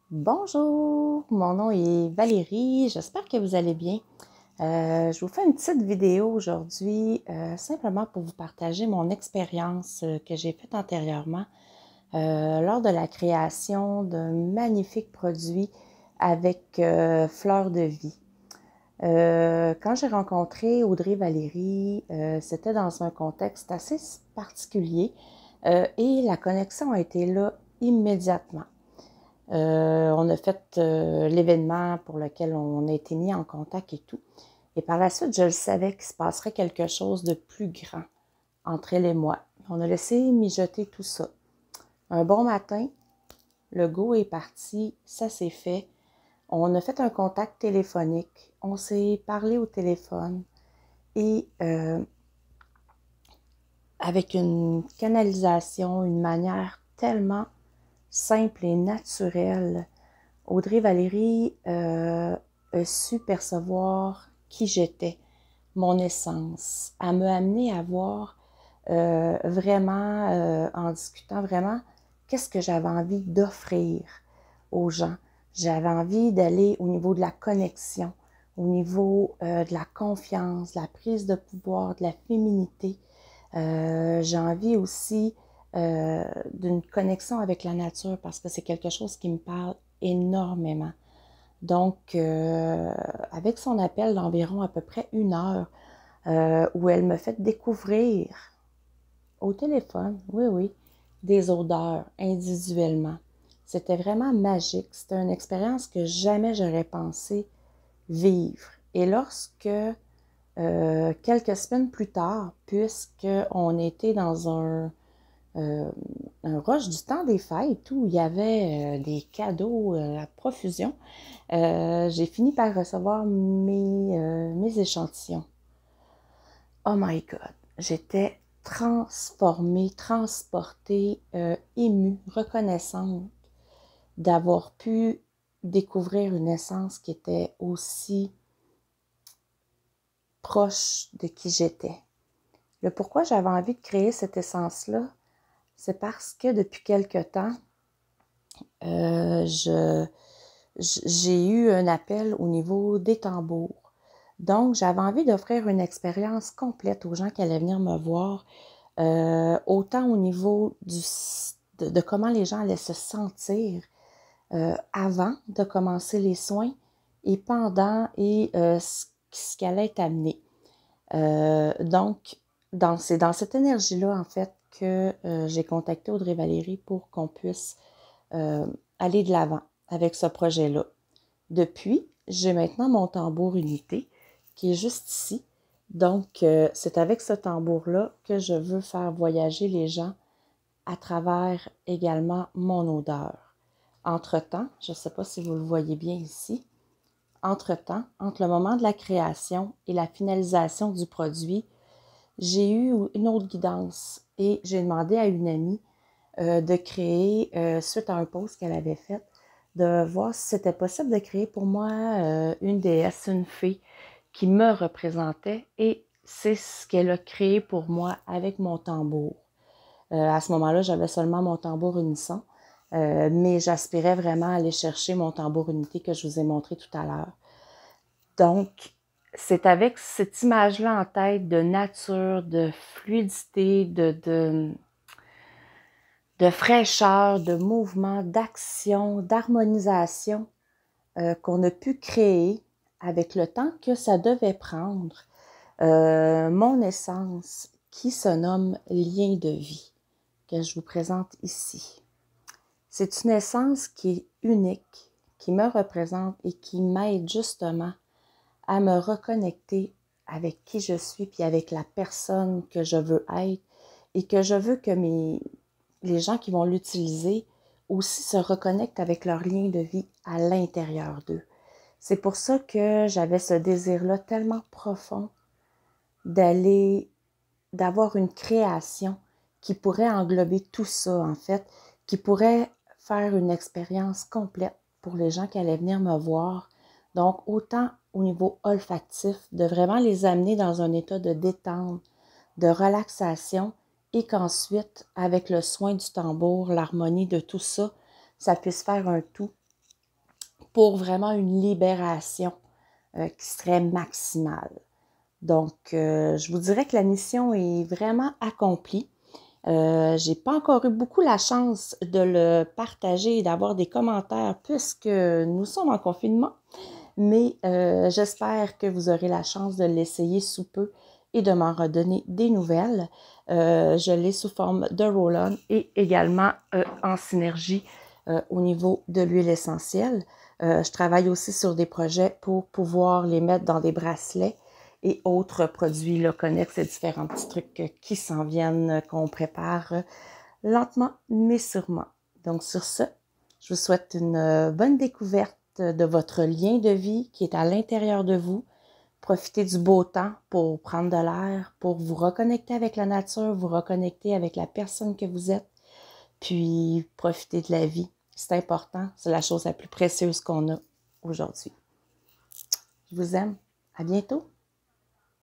Bonjour, mon nom est Valérie, j'espère que vous allez bien. Je vous fais une petite vidéo aujourd'hui simplement pour vous partager mon expérience que j'ai faite antérieurement lors de la création d'un magnifique produit avec Fleur de Vie. Quand j'ai rencontré Audrey Valérie, c'était dans un contexte assez particulier et la connexion a été là immédiatement. On a fait l'événement pour lequel on a été mis en contact et tout. Et par la suite, je le savais qu'il se passerait quelque chose de plus grand entre elle et moi. On a laissé mijoter tout ça. Un bon matin, le go est parti, ça s'est fait. On a fait un contact téléphonique. On s'est parlé au téléphone et avec une canalisation, une manière tellement simple et naturelle, Audrey Valérie a su percevoir qui j'étais, mon essence. Elle m'a amené à voir vraiment, en discutant vraiment, qu'est-ce que j'avais envie d'offrir aux gens. J'avais envie d'aller au niveau de la connexion, au niveau de la confiance, de la prise de pouvoir, de la féminité. J'ai envie aussi d'une connexion avec la nature parce que c'est quelque chose qui me parle énormément. Donc, avec son appel d'environ à peu près 1 heure, où elle me fait découvrir au téléphone, oui, oui, des odeurs individuellement. C'était vraiment magique. C'était une expérience que jamais j'aurais pensé vivre. Et lorsque, quelques semaines plus tard, puisqu'on était dans euh, un rush du temps des fêtes où il y avait des cadeaux à profusion, j'ai fini par recevoir mes échantillons. Oh my God! J'étais transformée, transportée, émue, reconnaissante d'avoir pu découvrir une essence qui était aussi proche de qui j'étais. Le pourquoi j'avais envie de créer cette essence-là, c'est parce que depuis quelque temps, j'ai eu un appel au niveau des tambours. Donc, j'avais envie d'offrir une expérience complète aux gens qui allaient venir me voir, autant au niveau de comment les gens allaient se sentir avant de commencer les soins et pendant et ce qui allait être amené. Donc, c'est dans cette énergie-là, en fait, que j'ai contacté Audrey Valérie pour qu'on puisse euh, aller de l'avant avec ce projet-là. Depuis, j'ai maintenant mon tambour unité qui est juste ici. Donc, c'est avec ce tambour-là que je veux faire voyager les gens à travers également mon odeur. Entre-temps, je ne sais pas si vous le voyez bien ici, entre-temps, entre le moment de la création et la finalisation du produit, j'ai eu une autre guidance et j'ai demandé à une amie de créer, suite à un post qu'elle avait fait, de voir si c'était possible de créer pour moi une déesse, une fée qui me représentait et c'est ce qu'elle a créé pour moi avec mon tambour. À ce moment-là, j'avais seulement mon tambour unisson, mais j'aspirais vraiment à aller chercher mon tambour unité que je vous ai montré tout à l'heure. Donc, c'est avec cette image-là en tête de nature, de fluidité, de fraîcheur, de mouvement, d'action, d'harmonisation qu'on a pu créer avec le temps que ça devait prendre mon essence qui se nomme lien de vie, que je vous présente ici. C'est une essence qui est unique, qui me représente et qui m'aide justement à me reconnecter avec qui je suis puis avec la personne que je veux être et que je veux que les gens qui vont l'utiliser aussi se reconnectent avec leur lien de vie à l'intérieur d'eux. C'est pour ça que j'avais ce désir-là tellement profond d'avoir une création qui pourrait englober tout ça, en fait, qui pourrait faire une expérience complète pour les gens qui allaient venir me voir. Donc, autant au niveau olfactif, de vraiment les amener dans un état de détente, de relaxation, et qu'ensuite, avec le soin du tambour, l'harmonie de tout ça, ça puisse faire un tout pour vraiment une libération qui serait maximale. Donc, je vous dirais que la mission est vraiment accomplie. J'ai pas encore eu beaucoup la chance de le partager et d'avoir des commentaires puisque nous sommes en confinement, mais j'espère que vous aurez la chance de l'essayer sous peu et de m'en redonner des nouvelles. Je l'ai sous forme de roll-on et également en synergie au niveau de l'huile essentielle. Je travaille aussi sur des projets pour pouvoir les mettre dans des bracelets et autres produits là, connexes et différents petits trucs qui s'en viennent, qu'on prépare lentement mais sûrement. Donc sur ce, je vous souhaite une bonne découverte de votre lien de vie qui est à l'intérieur de vous. Profitez du beau temps pour prendre de l'air, pour vous reconnecter avec la nature, vous reconnecter avec la personne que vous êtes, puis profitez de la vie. C'est important, c'est la chose la plus précieuse qu'on a aujourd'hui. Je vous aime. À bientôt.